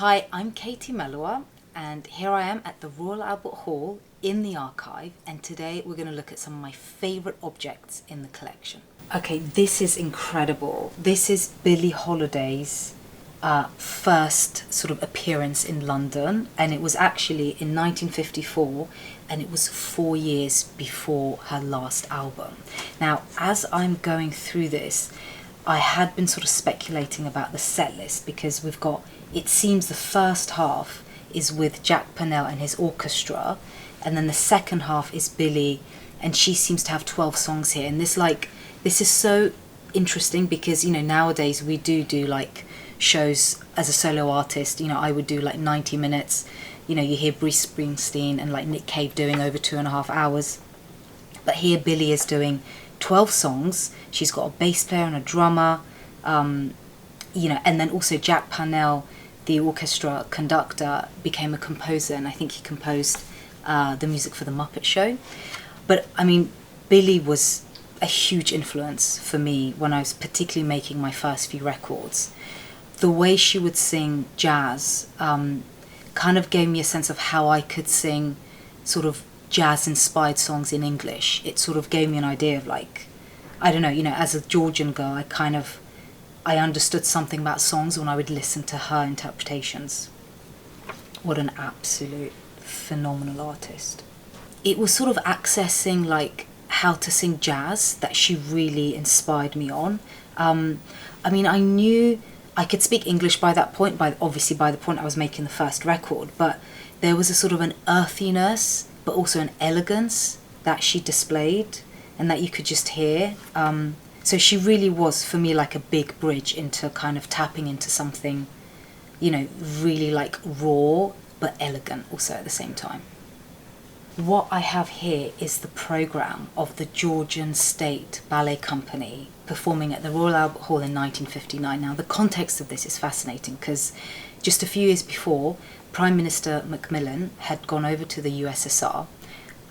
Hi, I'm Katie Melua, and here I am at the Royal Albert Hall in the archive, and today we're going to look at some of my favourite objects in the collection. Okay, this is incredible. This is Billie Holiday's first sort of appearance in London, and it was actually in 1954, and it was 4 years before her last album. Now, as I'm going through this, I had been sort of speculating about the set list because we've got, it seems the first half is with Jack Pennell and his orchestra, and then the second half is Billie, and she seems to have 12 songs here. And this is so interesting because, you know, nowadays we do like shows as a solo artist. You know, I would do like 90 minutes. You know, you hear Bruce Springsteen and like Nick Cave doing over 2.5 hours. But here Billie is doing 12 songs. She's got a bass player and a drummer, you know, and then also Jack Pennell, the orchestra conductor, became a composer, and I think he composed the music for The Muppet Show. But I mean, Billie was a huge influence for me when I was particularly making my first few records. The way she would sing jazz kind of gave me a sense of how I could sing sort of jazz-inspired songs in English. It sort of gave me an idea of, like, I don't know, you know, as a Georgian girl, I understood something about songs when I would listen to her interpretations. What an absolute phenomenal artist. It was sort of accessing like how to sing jazz that she really inspired me on. I mean, I knew I could speak English by that point, obviously by the point I was making the first record, but there was a sort of an earthiness, but also an elegance that she displayed and that you could just hear. So she really was, for me, like a big bridge into kind of tapping into something, you know, really like raw, but elegant also at the same time. What I have here is the programme of the Georgian State Ballet Company performing at the Royal Albert Hall in 1959. Now, the context of this is fascinating because just a few years before, Prime Minister Macmillan had gone over to the USSR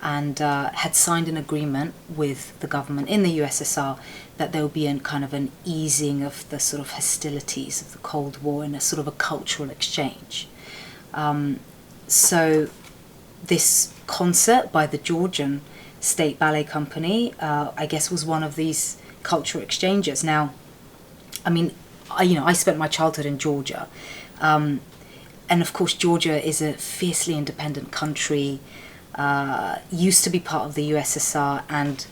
and had signed an agreement with the government in the USSR that there would be an easing of the sort of hostilities of the Cold War and a sort of a cultural exchange. So this concert by the Georgian State Ballet Company, I guess, was one of these cultural exchanges. Now, I mean, I spent my childhood in Georgia, and of course Georgia is a fiercely independent country, used to be part of the USSR, and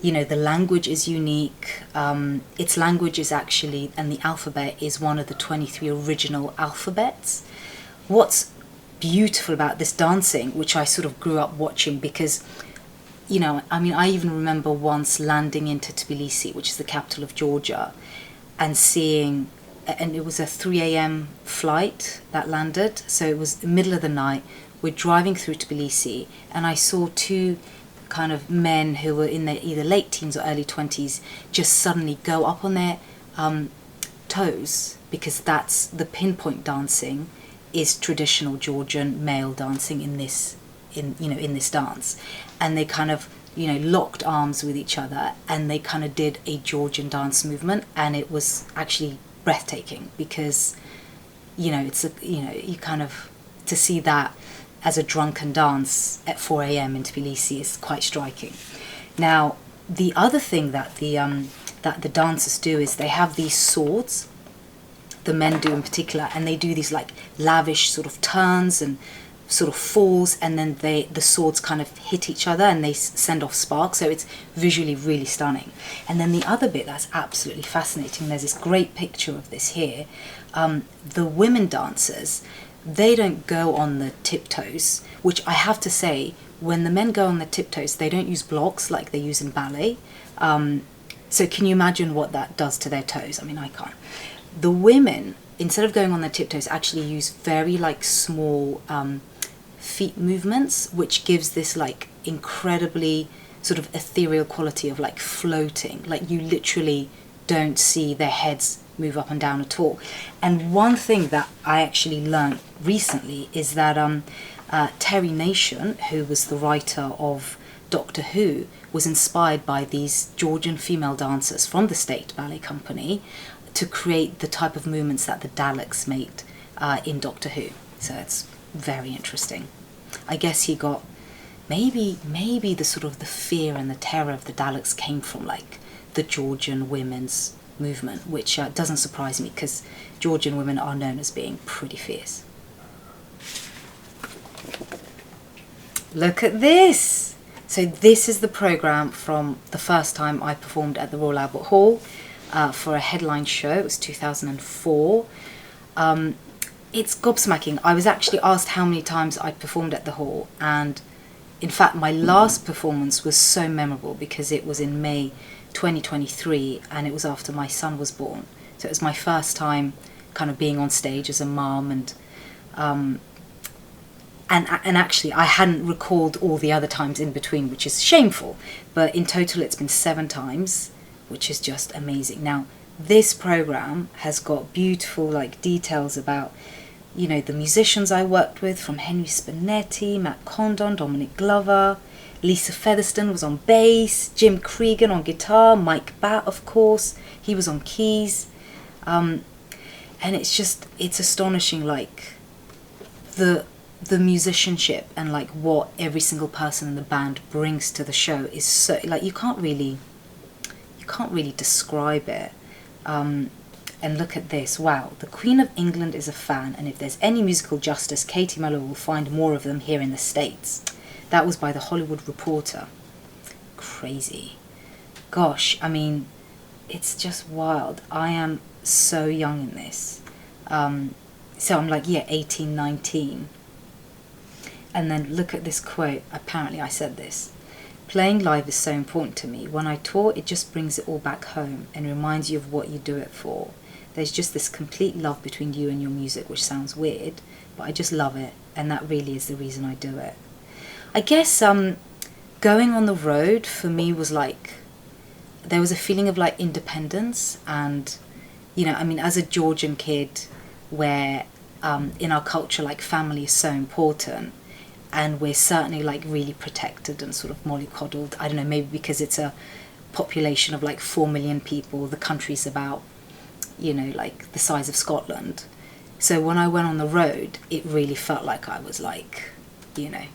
you know, the language is unique. Its language is actually, and the alphabet is one of the 23 original alphabets. What's beautiful about this dancing, which I sort of grew up watching, because, you know, I mean, I even remember once landing into Tbilisi, which is the capital of Georgia, and seeing, and it was a 3 a.m. flight that landed, so it was the middle of the night. We're driving through Tbilisi, and I saw two kind of men who were in their either late teens or early 20s just suddenly go up on their toes, because that's the pinpoint dancing is traditional Georgian male dancing in this dance, and they kind of, you know, locked arms with each other and they kind of did a Georgian dance movement, and it was actually breathtaking because, you know, it's you kind of, to see that as a drunken dance at 4 a.m. in Tbilisi is quite striking. Now, the other thing that the dancers do is they have these swords, the men do in particular, and they do these like lavish sort of turns and sort of falls, and then the swords kind of hit each other and they send off sparks, so it's visually really stunning. And then the other bit that's absolutely fascinating, there's this great picture of this here, the women dancers, they don't go on the tiptoes, which I have to say, when the men go on the tiptoes, they don't use blocks like they use in ballet. So can you imagine what that does to their toes? I mean, I can't. The women, instead of going on their tiptoes, actually use very like small feet movements, which gives this like incredibly sort of ethereal quality of like floating. Like you literally don't see their heads move up and down at all. And one thing that I actually learned recently is that Terry Nation, who was the writer of Doctor Who, was inspired by these Georgian female dancers from the State Ballet Company to create the type of movements that the Daleks made in Doctor Who. So it's very interesting. I guess he got, maybe the sort of the fear and the terror of the Daleks came from like the Georgian women's movement, which doesn't surprise me because Georgian women are known as being pretty fierce. Look at this! So this is the programme from the first time I performed at the Royal Albert Hall for a headline show. It was 2004. It's gobsmacking. I was actually asked how many times I'd performed at the Hall, and in fact my last performance was so memorable because it was in May 2023 and it was after my son was born. So it was my first time kind of being on stage as a mum, and actually I hadn't recalled all the other times in between, which is shameful, but in total it's been 7 times, which is just amazing. Now this program has got beautiful like details about, you know, the musicians I worked with, from Henry Spinetti, Matt Condon, Dominic Glover, Lisa Featherston was on bass, Jim Cregan on guitar, Mike Batt of course, he was on keys, and it's astonishing, like the musicianship and like what every single person in the band brings to the show is so, like, you can't really describe it. And look at this, wow, the Queen of England is a fan, and if there's any musical justice, Katie Melua will find more of them here in the States. That was by the Hollywood Reporter. Crazy. Gosh, I mean, it's just wild. I am so young in this. So I'm like, yeah, 18, 19. And then look at this quote. Apparently I said this. Playing live is so important to me. When I tour, it just brings it all back home and reminds you of what you do it for. There's just this complete love between you and your music, which sounds weird, but I just love it, and that really is the reason I do it. I guess going on the road for me was like, there was a feeling of like independence, and, you know, I mean, as a Georgian kid, where in our culture like family is so important, and we're certainly like really protected and sort of mollycoddled. I don't know, maybe because it's a population of like 4 million people, the country's about, you know, like the size of Scotland. So when I went on the road, it really felt like I was like, you know,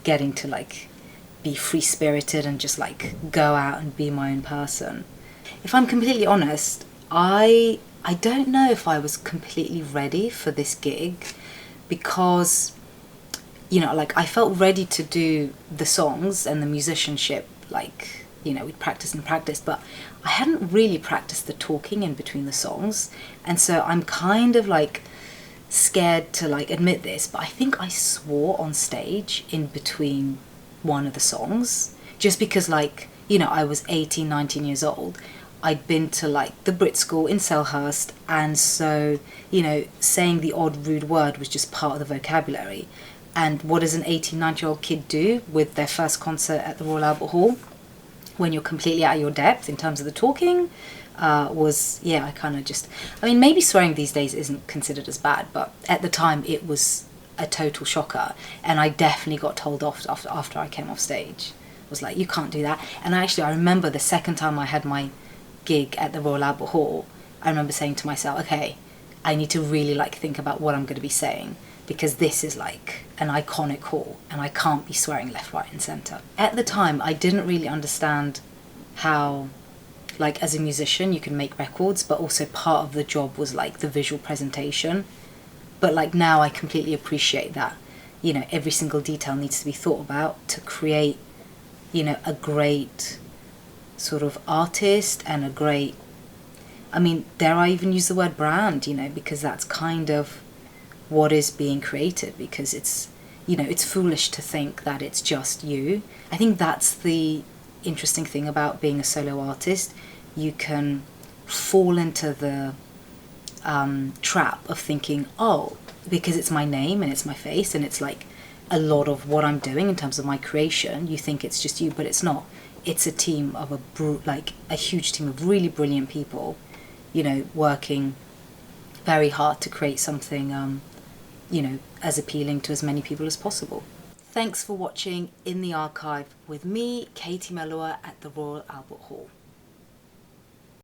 getting to like be free-spirited and just like go out and be my own person. If I'm completely honest, I don't know if I was completely ready for this gig, because, you know, like I felt ready to do the songs and the musicianship, like, you know, we'd practice and practice, but I hadn't really practiced the talking in between the songs. And so I'm kind of like scared to like admit this, but I think I swore on stage in between one of the songs, just because, like, you know, I was 18, 19 years old. I'd been to like the Brit School in Selhurst, and so, you know, saying the odd rude word was just part of the vocabulary. And what does an 18, 19-year-old kid do with their first concert at the Royal Albert Hall when you're completely out of your depth in terms of the talking? I kind of just, I mean, maybe swearing these days isn't considered as bad, but at the time it was a total shocker, and I definitely got told off after I came off stage. It was like, you can't do that. And actually I remember the second time I had my gig at the Royal Albert Hall, I remember saying to myself, okay, I need to really like think about what I'm going to be saying, because this is like an iconic hall and I can't be swearing left, right and centre. At the time I didn't really understand how, like, as a musician you can make records, but also part of the job was like the visual presentation. But like now I completely appreciate that, you know, every single detail needs to be thought about to create, you know, a great sort of artist and a great, I mean, dare I even use the word brand, you know, because that's kind of what is being created, because it's, you know, it's foolish to think that it's just you. I think that's the interesting thing about being a solo artist. You can fall into the trap of thinking, oh, because it's my name and it's my face and it's like a lot of what I'm doing in terms of my creation, you think it's just you, but it's not. It's a team of a huge team of really brilliant people, you know, working very hard to create something, you know, as appealing to as many people as possible. Thanks for watching In the Archive with me, Katie Melua, at the Royal Albert Hall.